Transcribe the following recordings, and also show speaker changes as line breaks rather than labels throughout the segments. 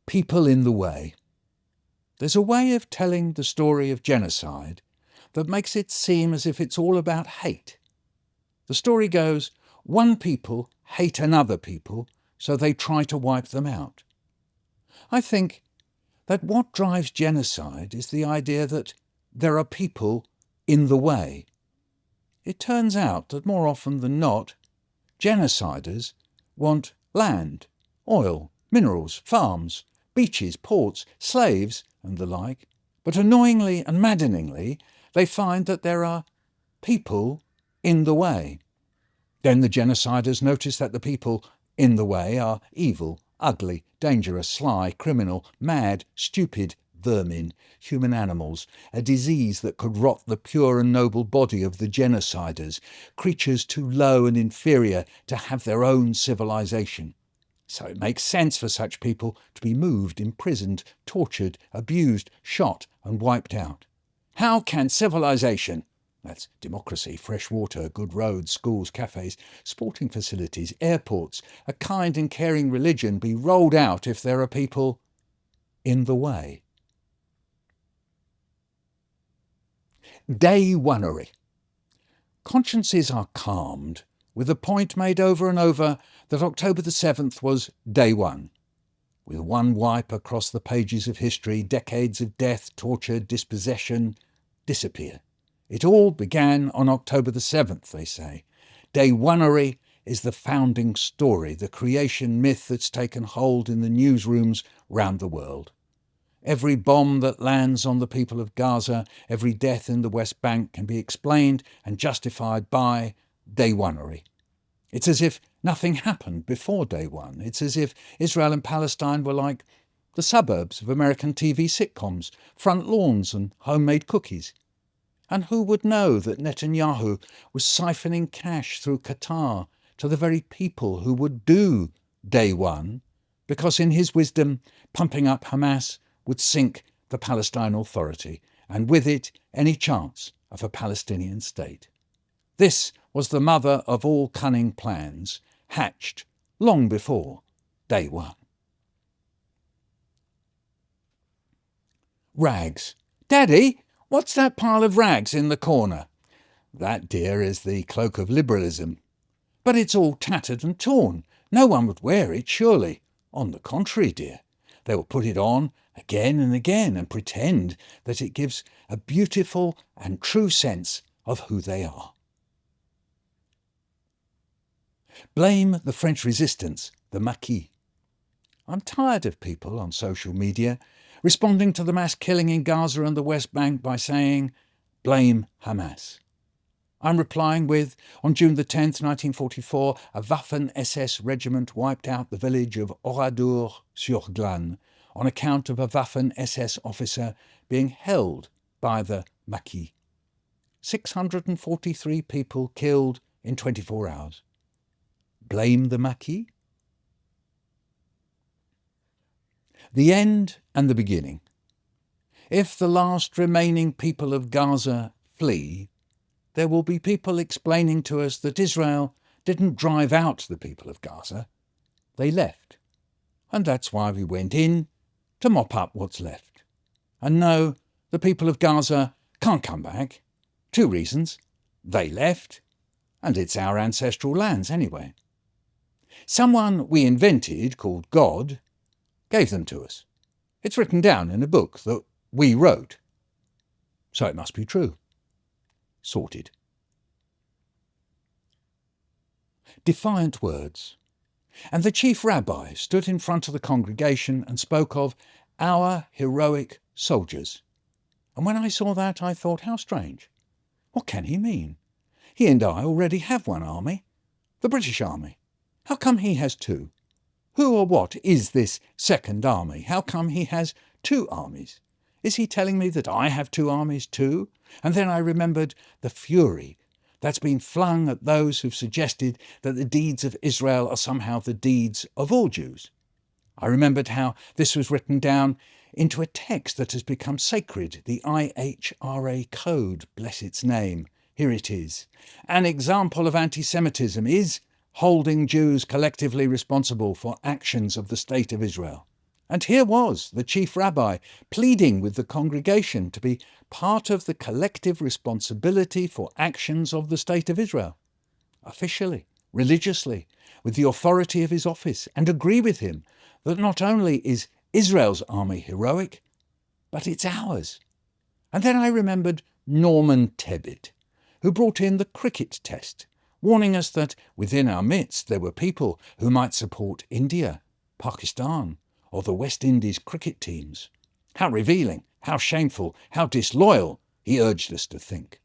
people in the way. There's a way of telling the story of genocide that makes it seem as if it's all about hate. The story goes, one people hate another people, so they try to wipe them out. I think that what drives genocide is the idea that there are people in the way. It turns out that more often than not, genociders want land, oil, minerals, farms, beaches, ports, slaves, and the like, but annoyingly and maddeningly, they find that there are people in the way. Then the genociders notice that the people in the way are evil, ugly, dangerous, sly, criminal, mad, stupid, vermin, human animals, a disease that could rot the pure and noble body of the genociders, creatures too low and inferior to have their own civilization. So it makes sense for such people to be moved, imprisoned, tortured, abused, shot and wiped out. How can civilization, that's democracy, fresh water, good roads, schools, cafes, sporting facilities, airports, a kind and caring religion be rolled out if there are people in the way? Day oneery. Consciences are calmed with the point made over and over that October the 7th was day one. With one wipe across the pages of history, decades of death, torture, dispossession disappear. It all began on October the 7th, they say. Day oneery is the founding story, the creation myth that's taken hold in the newsrooms round the world. Every bomb that lands on the people of Gaza, every death in the West Bank can be explained and justified by day oneery. It's as if nothing happened before day one. It's as if Israel and Palestine were like the suburbs of American TV sitcoms, front lawns and homemade cookies. And who would know that Netanyahu was siphoning cash through Qatar to the very people who would do day one, because in his wisdom, pumping up Hamas would sink the Palestine Authority, and with it any chance of a Palestinian state. This was the mother of all cunning plans, hatched long before day one. Rags. Daddy, what's that pile of rags in the corner? That, dear, is the cloak of liberalism. But it's all tattered and torn. No one would wear it, surely. On the contrary, dear. They will put it on again and again and pretend that it gives a beautiful and true sense of who they are. Blame the French resistance, the maquis. I'm tired of people on social media responding to the mass killing in Gaza and the West Bank by saying, blame Hamas. I'm replying with, on June the 10th, 1944, a Waffen-SS regiment wiped out the village of Oradour-sur-Glane on account of a Waffen-SS officer being held by the maquis. 643 people killed in 24 hours. Blame the maquis? The end and the beginning. If the last remaining people of Gaza flee, there will be people explaining to us that Israel didn't drive out the people of Gaza. They left. And that's why we went in, to mop up what's left. And no, the people of Gaza can't come back. 2 reasons. They left, and it's our ancestral lands anyway. Someone we invented, called God, gave them to us. It's written down in a book that we wrote. So it must be true. Sorted. Defiant words. And the chief rabbi stood in front of the congregation and spoke of our heroic soldiers. And when I saw that, I thought, how strange. What can he mean? He and I already have one army, the British Army. How come he has 2? Who or what is this second army? How come he has 2 armies? Is he telling me that I have 2 armies too? And then I remembered the fury that's been flung at those who've suggested that the deeds of Israel are somehow the deeds of all Jews. I remembered how this was written down into a text that has become sacred, the IHRA Code, bless its name. Here it is. An example of anti-Semitism is holding Jews collectively responsible for actions of the State of Israel. And here was the chief rabbi pleading with the congregation to be part of the collective responsibility for actions of the State of Israel, officially, religiously, with the authority of his office, and agree with him that not only is Israel's army heroic, but it's ours. And then I remembered Norman Tebbit, who brought in the cricket test, warning us that within our midst there were people who might support India, Pakistan, or the West Indies cricket teams. How revealing, how shameful, how disloyal, he urged us to think.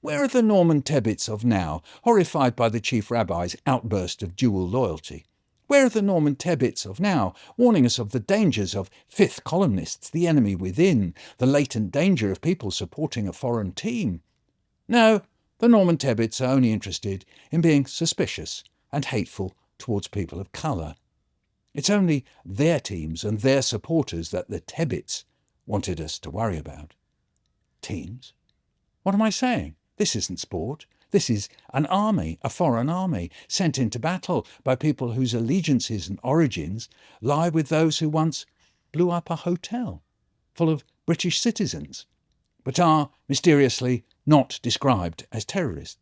Where are the Norman Tebbits of now, horrified by the chief rabbi's outburst of dual loyalty? Where are the Norman Tebbits of now, warning us of the dangers of fifth columnists, the enemy within, the latent danger of people supporting a foreign team? No, the Norman Tebbits are only interested in being suspicious and hateful towards people of colour. It's only their teams and their supporters that the Tebbits wanted us to worry about. Teams? What am I saying? This isn't sport. This is an army, a foreign army, sent into battle by people whose allegiances and origins lie with those who once blew up a hotel full of British citizens, but are mysteriously not described as terrorists.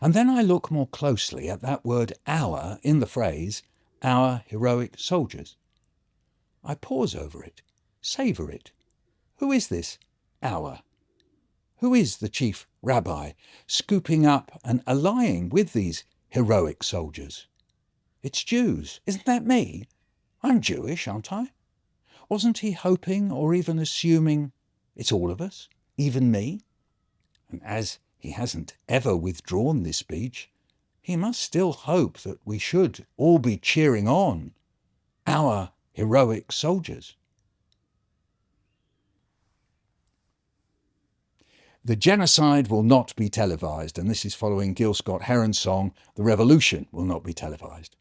And then I look more closely at that word our in the phrase, our heroic soldiers. I pause over it, savour it. Who is this our? Who is the chief rabbi scooping up and allying with these heroic soldiers? It's Jews. Isn't that me? I'm Jewish, aren't I? Wasn't he hoping or even assuming it's all of us, even me? And as he hasn't ever withdrawn this speech, he must still hope that we should all be cheering on our heroic soldiers. The genocide will not be televised, and this is following Gil Scott-Heron's song, The Revolution Will Not Be Televised.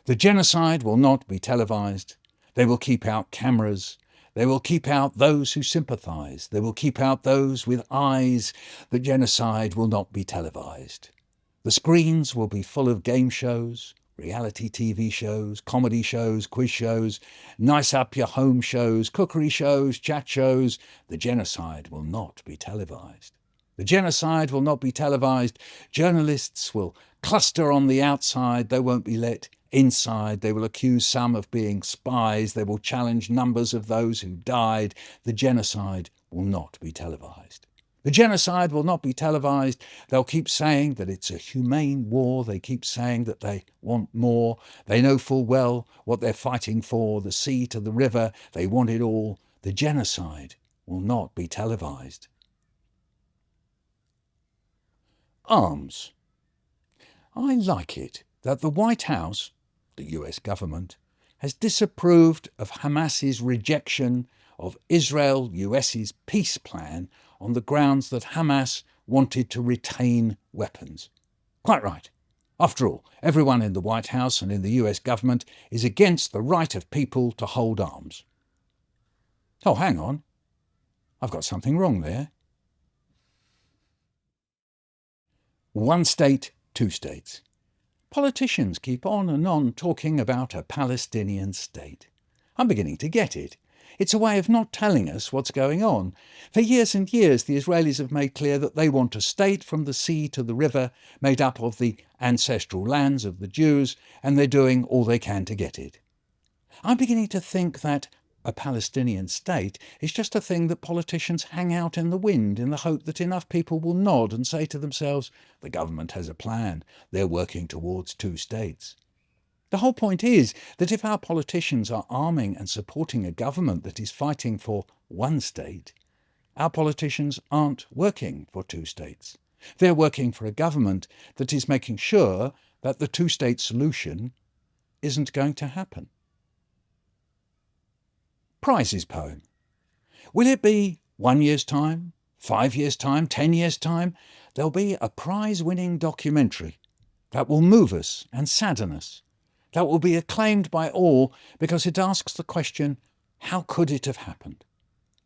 The genocide will not be televised. They will keep out cameras. They will keep out those who sympathise. They will keep out those with eyes. The genocide will not be televised. The screens will be full of game shows, reality TV shows, comedy shows, quiz shows, nice up your home shows, cookery shows, chat shows. The genocide will not be televised. The genocide will not be televised. Journalists will cluster on the outside. They won't be let inside. They will accuse some of being spies. They will challenge numbers of those who died. The genocide will not be televised. The genocide will not be televised. They'll keep saying that it's a humane war. They keep saying that they want more. They know full well what they're fighting for, the sea to the river. They want it all. The genocide will not be televised. Arms. I like it that the White House, the US government, has disapproved of Hamas's rejection of Israel-US's peace plan on the grounds that Hamas wanted to retain weapons. Quite right. After all, everyone in the White House and in the US government is against the right of people to hold arms. Oh, hang on. I've got something wrong there. One state, two states. Politicians keep on and on talking about a Palestinian state. I'm beginning to get it. It's a way of not telling us what's going on. For years and years, the Israelis have made clear that they want a state from the sea to the river, made up of the ancestral lands of the Jews, and they're doing all they can to get it. I'm beginning to think that a Palestinian state is just a thing that politicians hang out in the wind in the hope that enough people will nod and say to themselves, the government has a plan, they're working towards two states. The whole point is that if our politicians are arming and supporting a government that is fighting for one state, our politicians aren't working for two states. They're working for a government that is making sure that the two-state solution isn't going to happen. Prizes poem. Will it be 1 year's time, 5 years' time, 10 years' time? There'll be a prize-winning documentary that will move us and sadden us, that will be acclaimed by all because it asks the question, how could it have happened?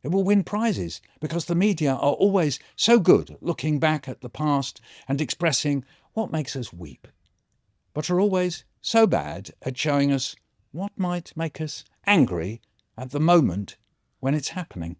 It will win prizes because the media are always so good at looking back at the past and expressing what makes us weep, but are always so bad at showing us what might make us angry at the moment when it's happening?